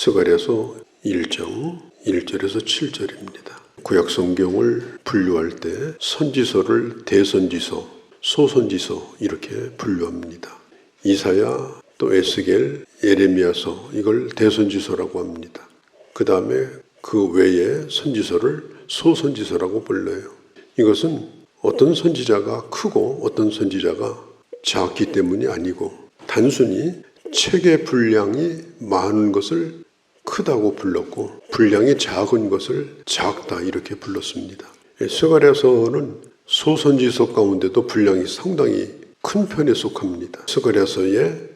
스가랴서 1장 1절에서 7절입니다. 구약 성경을 분류할 때 선지서를 대선지서, 소선지서 이렇게 분류합니다. 이사야, 또 에스겔, 예레미야서 이걸 대선지서라고 합니다. 그 다음에 그 외에 선지서를 소선지서라고 불러요. 이것은 어떤 선지자가 크고 어떤 선지자가 작기 때문이 아니고 단순히 책의 분량이 많은 것을 크다고 불렀고 분량이 작은 것을 작다 이렇게 불렀습니다. 스가랴서는 소선지서 가운데도 분량이 상당히 큰 편에 속합니다. 스가랴서의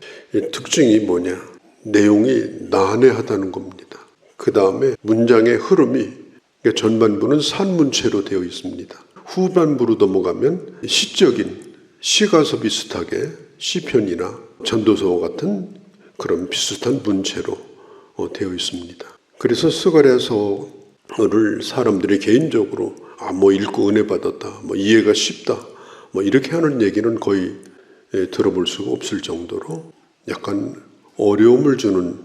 특징이 뭐냐? 내용이 난해하다는 겁니다. 그 다음에 문장의 흐름이 전반부는 산문체로 되어 있습니다. 후반부로 넘어가면 시적인 시가서 비슷하게 시편이나 전도서와 같은 그런 비슷한 문체로 되어 있습니다. 그래서 스가랴서를 사람들이 개인적으로 읽고 은혜 받았다, 이해가 쉽다, 이렇게 하는 얘기는 거의 들어볼 수가 없을 정도로 약간 어려움을 주는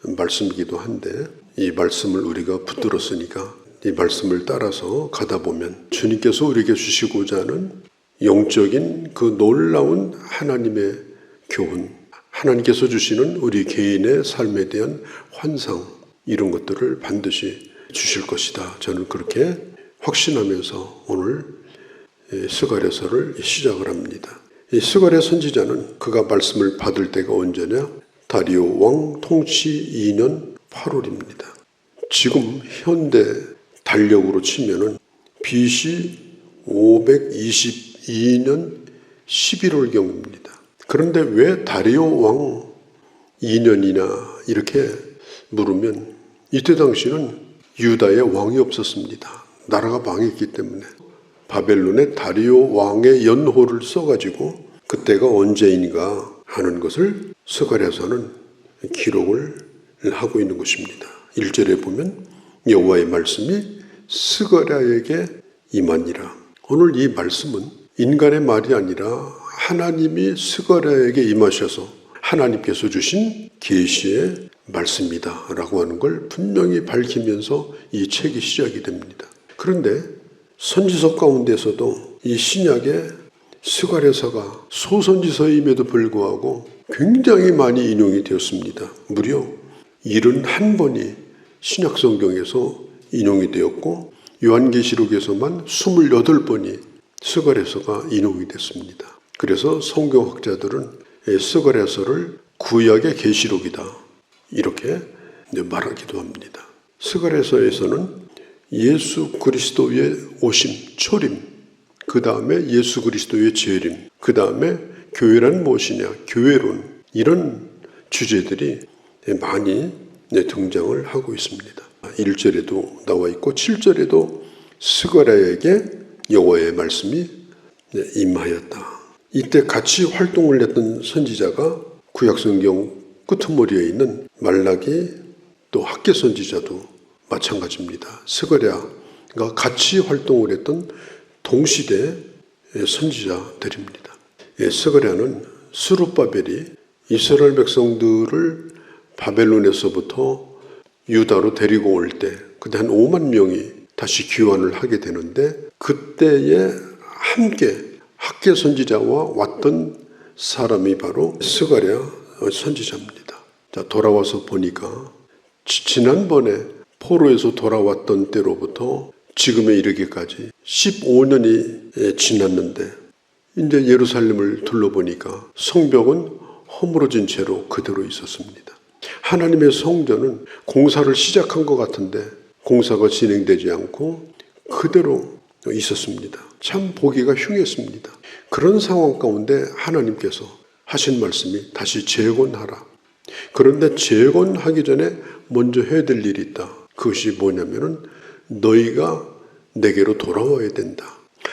말씀이기도 한데 이 말씀을 우리가 붙들었으니까 이 말씀을 따라서 가다 보면 주님께서 우리에게 주시고자 하는 영적인 그 놀라운 하나님의 교훈, 하나님께서 주시는 우리 개인의 삶에 대한 환상 이런 것들을 반드시 주실 것이다. 저는 그렇게 확신하면서 오늘 스가랴서를 시작을 합니다. 이 스가랴 선지자는 그가 말씀을 받을 때가 언제냐? 다리오 왕 통치 2년 8월입니다. 지금 현대 달력으로 치면은 BC 522년 11월경입니다. 그런데 왜 다리오 왕 2년이나 이렇게 물으면 이때 당시는 유다의 왕이 없었습니다. 나라가 망했기 때문에 바벨론의 다리오 왕의 연호를 써가지고 그때가 언제인가 하는 것을 스가랴서는 기록을 하고 있는 것입니다. 1절에 보면 여호와의 말씀이 스가랴에게 임하니라. 오늘 이 말씀은 인간의 말이 아니라 하나님이 스가랴에게 임하셔서 하나님께서 주신 계시의 말씀이다 라고 하는 걸 분명히 밝히면서 이 책이 시작이 됩니다. 그런데 선지서 가운데서도 이 신약의 스가랴서가 소선지서임에도 불구하고 굉장히 많이 인용이 되었습니다. 무려 71번이 신약 성경에서 인용이 되었고 요한계시록에서만 28번이 스가랴서가 인용이 됐습니다. 그래서 성경학자들은 스가랴서를 구약의 계시록이다 이렇게 말하기도 합니다. 스가랴서에서는 예수 그리스도의 오심, 초림, 그 다음에 예수 그리스도의 재림, 그 다음에 교회란 무엇이냐, 교회론 이런 주제들이 많이 등장을 하고 있습니다. 1절에도 나와 있고 7절에도 스가랴에게 여호와의 말씀이 임하였다. 이때 같이 활동을 했던 선지자가 구약성경 끄트머리에 있는 말라기 또 학개 선지자도 마찬가지입니다. 스가랴가 같이 활동을 했던 동시대 선지자들입니다. 스가랴는 스룹바벨이 이스라엘 백성들을 바벨론에서부터 유다로 데리고 올 때 그때 한 5만 명이 다시 귀환을 하게 되는데 그때에 함께 학개 선지자와 왔던 사람이 바로 스가랴 선지자입니다. 자, 돌아와서 보니까 지난번에 포로에서 돌아왔던 때로부터 지금에 이르기까지 15년이 지났는데 이제 예루살렘을 둘러보니까 성벽은 허물어진 채로 그대로 있었습니다. 하나님의 성전은 공사를 시작한 것 같은데 공사가 진행되지 않고 그대로 있었습니다. 참 보기가 흉했습니다. 그런 상황 가운데 하나님께서 하신 말씀이 다시 재건하라. 그런데 재건하기 전에 먼저 해야 될 일이 있다. 그것이 뭐냐면은 너희가 내게로 돌아와야 된다.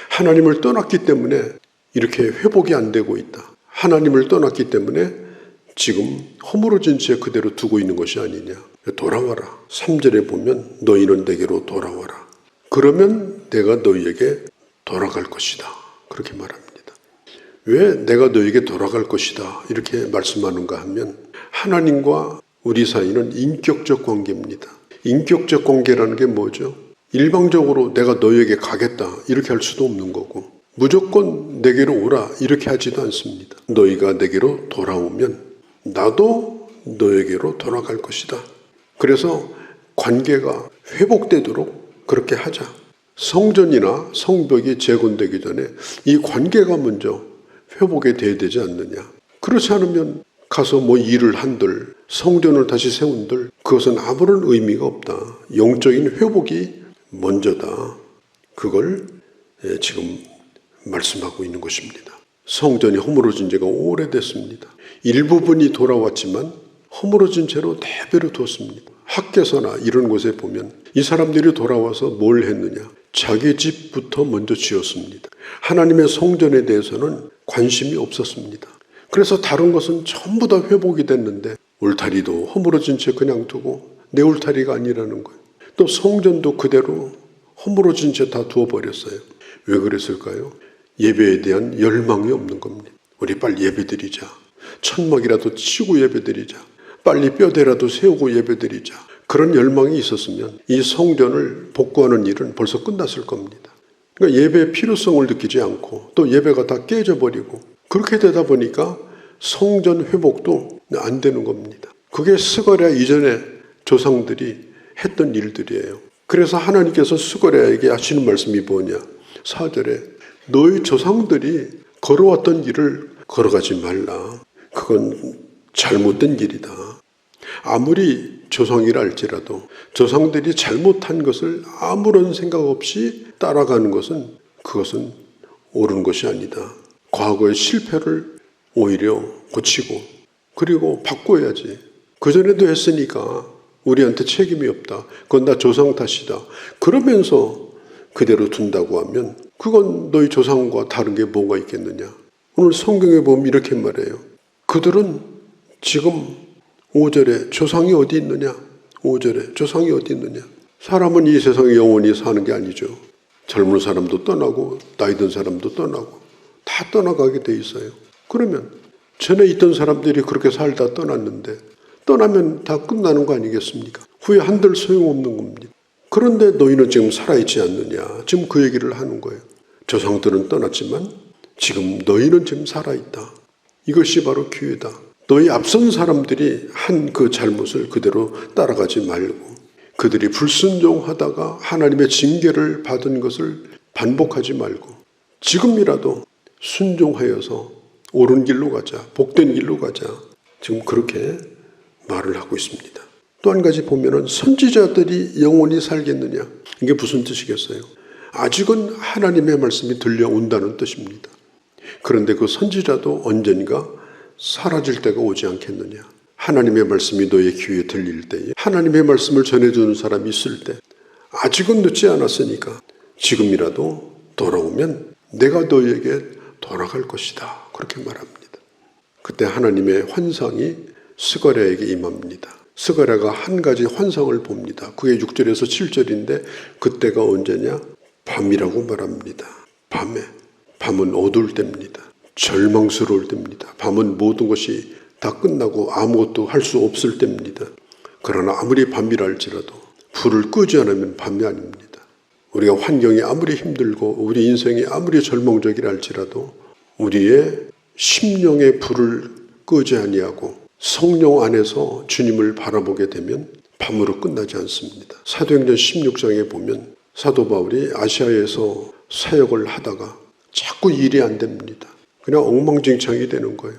하나님을 떠났기 때문에 이렇게 회복이 안 되고 있다. 하나님을 떠났기 때문에 지금 허물어진 채 그대로 두고 있는 것이 아니냐. 돌아와라. 3절에 보면 너희는 내게로 돌아와라. 그러면 내가 너희에게 돌아갈 것이다. 그렇게 말합니다. 왜 내가 너희에게 돌아갈 것이다. 이렇게 말씀하는가 하면 하나님과 우리 사이는 인격적 관계입니다. 인격적 관계라는 게 뭐죠? 일방적으로 내가 너에게 가겠다 이렇게 할 수도 없는 거고, 무조건 내게로 오라 이렇게 하지도 않습니다. 너희가 내게로 돌아오면 나도 너에게로 돌아갈 것이다. 그래서 관계가 회복되도록 그렇게 하자. 성전이나 성벽이 재건되기 전에 이 관계가 먼저 회복이 돼야 되지 않느냐. 그렇지 않으면 가서 뭐 일을 한들 성전을 다시 세운들 그것은 아무런 의미가 없다. 영적인 회복이 먼저다. 그걸 지금 말씀하고 있는 것입니다. 성전이 허물어진 지가 오래됐습니다. 일부분이 돌아왔지만 허물어진 채로 대대로 두었습니다. 학교서나 이런 곳에 보면 이 사람들이 돌아와서 뭘 했느냐? 자기 집부터 먼저 지었습니다. 하나님의 성전에 대해서는 관심이 없었습니다. 그래서 다른 것은 전부 다 회복이 됐는데 울타리도 허물어진 채 그냥 두고 내 울타리가 아니라는 거예요. 또 성전도 그대로 허물어진 채 다 두어버렸어요. 왜 그랬을까요? 예배에 대한 열망이 없는 겁니다. 우리 빨리 예배드리자. 천막이라도 치고 예배드리자. 빨리 뼈대라도 세우고 예배드리자. 그런 열망이 있었으면 이 성전을 복구하는 일은 벌써 끝났을 겁니다. 그러니까 예배의 필요성을 느끼지 않고 또 예배가 다 깨져버리고 그렇게 되다 보니까 성전 회복도 안 되는 겁니다. 그게 스가랴 이전에 조상들이 했던 일들이에요. 그래서 하나님께서 스가랴에게 하시는 말씀이 뭐냐? 4절에 너희 조상들이 걸어왔던 길을 걸어가지 말라. 그건 잘못된 길이다. 아무리 조상이라 할지라도 조상들이 잘못한 것을 아무런 생각 없이 따라가는 것은 그것은 옳은 것이 아니다. 과거의 실패를 오히려 고치고 그리고 바꿔야지. 그전에도 했으니까 우리한테 책임이 없다. 그건 다 조상 탓이다. 그러면서 그대로 둔다고 하면 그건 너희 조상과 다른 게 뭐가 있겠느냐. 오늘 성경에 보면 이렇게 말해요. 그들은 지금 5절에 조상이 어디 있느냐. 5절에 조상이 어디 있느냐. 사람은 이 세상에 영원히 사는 게 아니죠. 젊은 사람도 떠나고 나이 든 사람도 떠나고 다 떠나가게 돼 있어요. 그러면 전에 있던 사람들이 그렇게 살다 떠났는데 떠나면 다 끝나는 거 아니겠습니까? 후회 한들 소용없는 겁니다. 그런데 너희는 지금 살아있지 않느냐. 지금 그 얘기를 하는 거예요. 조상들은 떠났지만 지금 너희는 지금 살아있다. 이것이 바로 기회다. 너희 앞선 사람들이 한 그 잘못을 그대로 따라가지 말고 그들이 불순종하다가 하나님의 징계를 받은 것을 반복하지 말고 지금이라도 순종하여서 옳은 길로 가자. 복된 길로 가자. 지금 그렇게 말을 하고 있습니다. 또 한 가지 보면은 선지자들이 영원히 살겠느냐. 이게 무슨 뜻이겠어요? 아직은 하나님의 말씀이 들려온다는 뜻입니다. 그런데 그 선지자도 언젠가 사라질 때가 오지 않겠느냐. 하나님의 말씀이 너의 귀에 들릴 때에 하나님의 말씀을 전해주는 사람이 있을 때 아직은 늦지 않았으니까 지금이라도 돌아오면 내가 너에게 돌아갈 것이다. 그렇게 말합니다. 그때 하나님의 환상이 스가랴에게 임합니다. 스가랴가 한 가지 환상을 봅니다. 그게 6절에서 7절인데 그때가 언제냐? 밤이라고 말합니다. 밤은 어두울 때입니다. 절망스러울 때입니다. 밤은 모든 것이 다 끝나고 아무것도 할 수 없을 때입니다. 그러나 아무리 밤이라 할지라도 불을 끄지 않으면 밤이 아닙니다. 우리가 환경이 아무리 힘들고 우리 인생이 아무리 절망적이라 할지라도 우리의 심령의 불을 끄지 아니하고 성령 안에서 주님을 바라보게 되면 밤으로 끝나지 않습니다. 사도행전 16장에 보면 사도 바울이 아시아에서 사역을 하다가 자꾸 일이 안 됩니다. 그냥 엉망진창이 되는 거예요.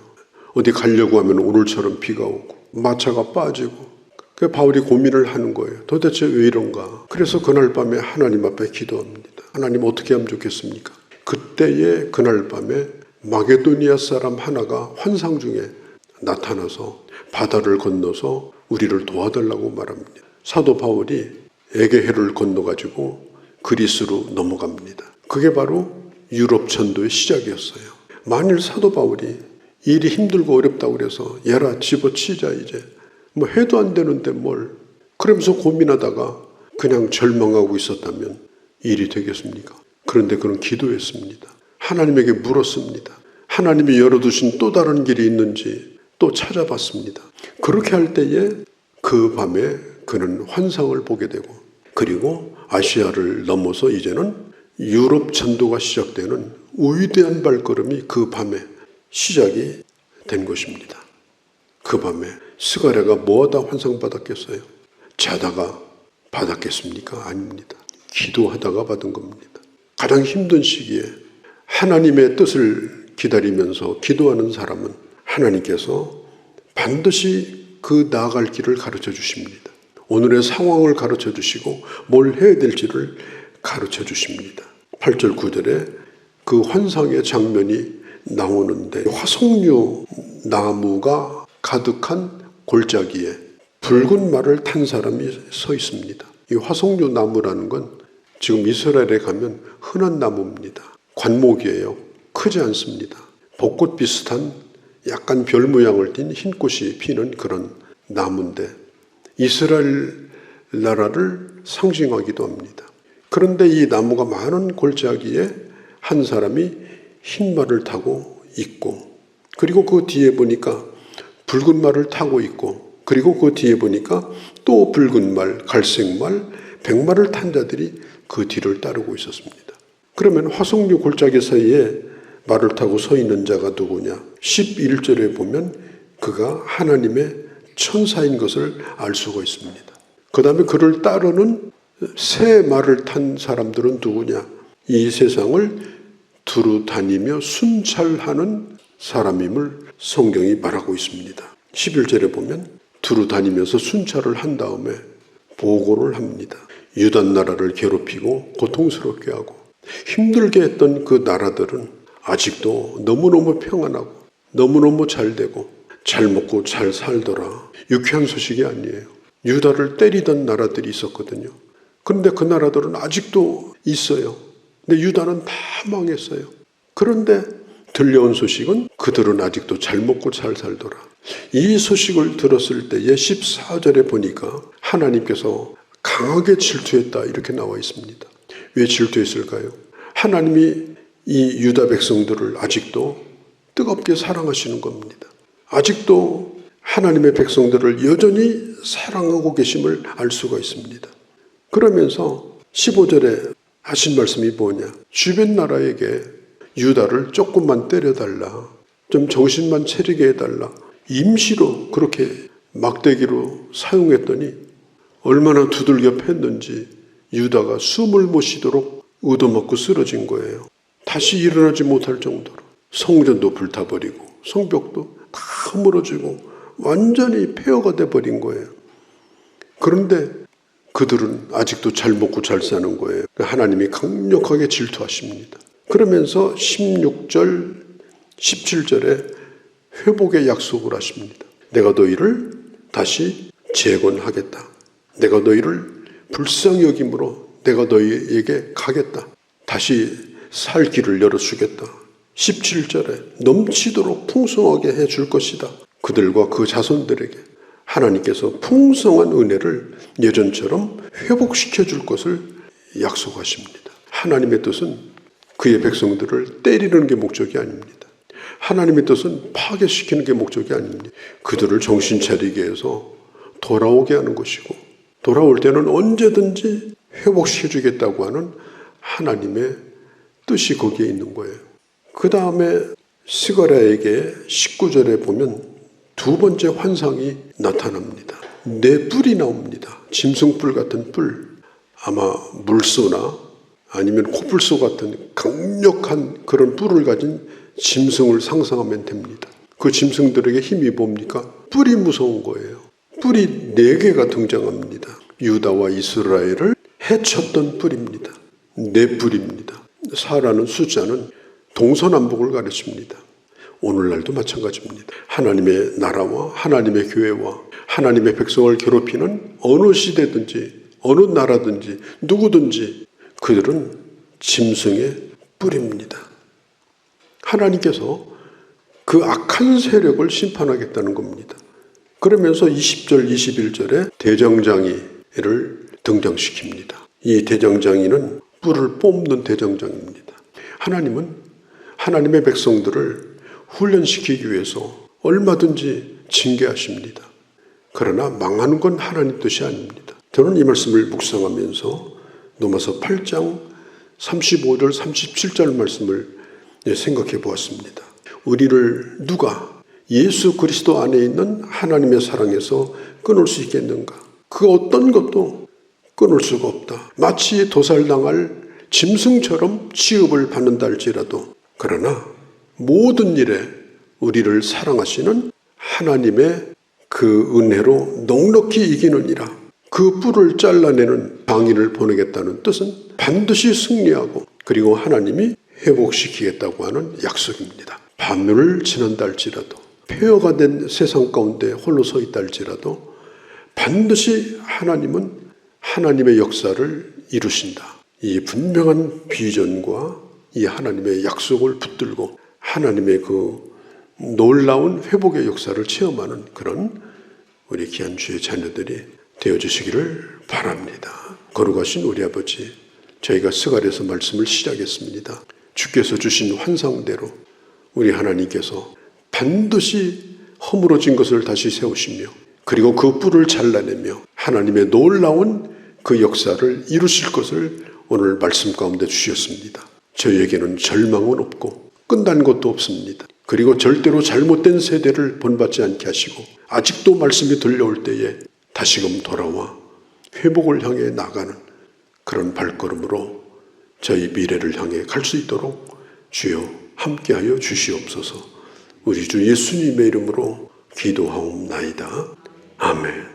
어디 가려고 하면 오늘처럼 비가 오고 마차가 빠지고 그 바울이 고민을 하는 거예요. 도대체 왜 이런가. 그래서 그날 밤에 하나님 앞에 기도합니다. 하나님 어떻게 하면 좋겠습니까? 그때에 그날 밤에 마게도니아 사람 하나가 환상 중에 나타나서 바다를 건너서 우리를 도와달라고 말합니다. 사도 바울이 에게해를 건너가지고 그리스로 넘어갑니다. 그게 바로 유럽 전도의 시작이었어요. 만일 사도 바울이 일이 힘들고 어렵다고 그래서 얘라 집어치자 이제 뭐 해도 안 되는데 뭘 그러면서 고민하다가 그냥 절망하고 있었다면 일이 되겠습니까? 그런데 그는 기도했습니다. 하나님에게 물었습니다. 하나님이 열어두신 또 다른 길이 있는지 또 찾아봤습니다. 그렇게 할 때에 그 밤에 그는 환상을 보게 되고, 그리고 아시아를 넘어서 이제는 유럽 전도가 시작되는 위대한 발걸음이 그 밤에 시작이 된 것입니다. 그 밤에 스가랴가 뭐하다 환상받았겠어요? 자다가 받았겠습니까? 아닙니다. 기도하다가 받은 겁니다. 가장 힘든 시기에 하나님의 뜻을 기다리면서 기도하는 사람은 하나님께서 반드시 그 나아갈 길을 가르쳐 주십니다. 오늘의 상황을 가르쳐 주시고 뭘 해야 될지를 가르쳐 주십니다. 8절 9절에 그 환상의 장면이 나오는데, 화석류 나무가 가득한 골짜기에 붉은 말을 탄 사람이 서 있습니다. 이 화석류 나무라는 건 지금 이스라엘에 가면 흔한 나무입니다. 관목이에요. 크지 않습니다. 벚꽃 비슷한 약간 별 모양을 띤 흰꽃이 피는 그런 나무인데 이스라엘 나라를 상징하기도 합니다. 그런데 이 나무가 많은 골짜기에 한 사람이 흰 말을 타고 있고, 그리고 그 뒤에 보니까 붉은 말을 타고 있고, 그리고 그 뒤에 보니까 또 붉은 말, 갈색 말, 백말을 탄 자들이 그 뒤를 따르고 있었습니다. 그러면 화석류 골짜기 사이에 말을 타고 서 있는 자가 누구냐? 11절에 보면 그가 하나님의 천사인 것을 알 수가 있습니다. 그 다음에 그를 따르는 새 말을 탄 사람들은 누구냐? 이 세상을 두루 다니며 순찰하는 사람임을 성경이 말하고 있습니다. 11절에 보면 두루 다니면서 순찰을 한 다음에 보고를 합니다. 유다 나라를 괴롭히고 고통스럽게 하고 힘들게 했던 그 나라들은 아직도 너무너무 평안하고 너무너무 잘 되고 잘 먹고 잘 살더라. 유쾌한 소식이 아니에요. 유다를 때리던 나라들이 있었거든요. 그런데 그 나라들은 아직도 있어요. 근데 유다는 다 망했어요. 그런데 들려온 소식은 그들은 아직도 잘 먹고 잘 살더라. 이 소식을 들었을 때에 14절에 보니까 하나님께서 강하게 질투했다 이렇게 나와 있습니다. 왜 질투했을까요? 하나님이 이 유다 백성들을 아직도 뜨겁게 사랑하시는 겁니다. 아직도 하나님의 백성들을 여전히 사랑하고 계심을 알 수가 있습니다. 그러면서 15절에 하신 말씀이 뭐냐? 주변 나라에게 유다를 조금만 때려달라. 좀 정신만 차리게 해달라. 임시로 그렇게 막대기로 사용했더니 얼마나 두들겨 팼는지 유다가 숨을 못 쉬도록 얻어먹고 쓰러진 거예요. 다시 일어나지 못할 정도로 성전도 불타버리고 성벽도 다 무너지고 완전히 폐허가 돼버린 거예요. 그런데 그들은 아직도 잘 먹고 잘 사는 거예요. 하나님이 강력하게 질투하십니다. 그러면서 16절, 17절에 회복의 약속을 하십니다. 내가 너희를 다시 재건하겠다. 내가 너희를 불쌍히 여김으로 내가 너희에게 가겠다. 다시 살 길을 열어주겠다. 17절에 넘치도록 풍성하게 해줄 것이다. 그들과 그 자손들에게 하나님께서 풍성한 은혜를 예전처럼 회복시켜 줄 것을 약속하십니다. 하나님의 뜻은 그의 백성들을 때리는 게 목적이 아닙니다. 하나님의 뜻은 파괴시키는 게 목적이 아닙니다. 그들을 정신 차리게 해서 돌아오게 하는 것이고, 돌아올 때는 언제든지 회복시켜 주겠다고 하는 하나님의 뜻이 거기에 있는 거예요. 그 다음에 스가랴에게 19절에 보면 두 번째 환상이 나타납니다. 네 뿔이 나옵니다. 짐승뿔 같은 뿔, 아마 물소나 아니면 코뿔소 같은 강력한 그런 뿔을 가진 짐승을 상상하면 됩니다. 그 짐승들에게 힘이 뭡니까? 뿔이 무서운 거예요. 뿔이 4개가 등장합니다. 유다와 이스라엘을 해쳤던 뿔입니다. 4뿔입니다. 4라는 숫자는 동서남북을 가르칩니다. 오늘날도 마찬가지입니다. 하나님의 나라와 하나님의 교회와 하나님의 백성을 괴롭히는 어느 시대든지 어느 나라든지 누구든지 그들은 짐승의 뿔입니다. 하나님께서 그 악한 세력을 심판하겠다는 겁니다. 그러면서 20절, 21절에 대장장이를 등장시킵니다. 이 대장장이는 뿔을 뽑는 대장장입니다. 하나님은 하나님의 백성들을 훈련시키기 위해서 얼마든지 징계하십니다. 그러나 망하는 건 하나님 뜻이 아닙니다. 저는 이 말씀을 묵상하면서 로마서 8장 35절 37절 말씀을 생각해 보았습니다. 우리를 누가 예수 그리스도 안에 있는 하나님의 사랑에서 끊을 수 있겠는가? 그 어떤 것도 끊을 수가 없다. 마치 도살당할 짐승처럼 취급을 받는다 할지라도, 그러나 모든 일에 우리를 사랑하시는 하나님의 그 은혜로 넉넉히 이기느니라. 그 뿔을 잘라내는 방인을 보내겠다는 뜻은 반드시 승리하고 그리고 하나님이 회복시키겠다고 하는 약속입니다. 밤을 지난다 할지라도, 폐허가 된 세상 가운데 홀로 서 있다 할지라도 반드시 하나님은 하나님의 역사를 이루신다. 이 분명한 비전과 이 하나님의 약속을 붙들고 하나님의 그 놀라운 회복의 역사를 체험하는 그런 우리 귀한 주의 자녀들이 되어주시기를 바랍니다. 거룩하신 우리 아버지, 저희가 스갈에서 말씀을 시작했습니다. 주께서 주신 환상대로 우리 하나님께서 반드시 허물어진 것을 다시 세우시며 그리고 그 뿔을 잘라내며 하나님의 놀라운 그 역사를 이루실 것을 오늘 말씀 가운데 주셨습니다. 저희에게는 절망은 없고 끝난 것도 없습니다. 그리고 절대로 잘못된 세대를 본받지 않게 하시고 아직도 말씀이 들려올 때에 다시금 돌아와 회복을 향해 나가는 그런 발걸음으로 저희 미래를 향해 갈 수 있도록 주여 함께하여 주시옵소서. 우리 주 예수님의 이름으로 기도하옵나이다. 아멘.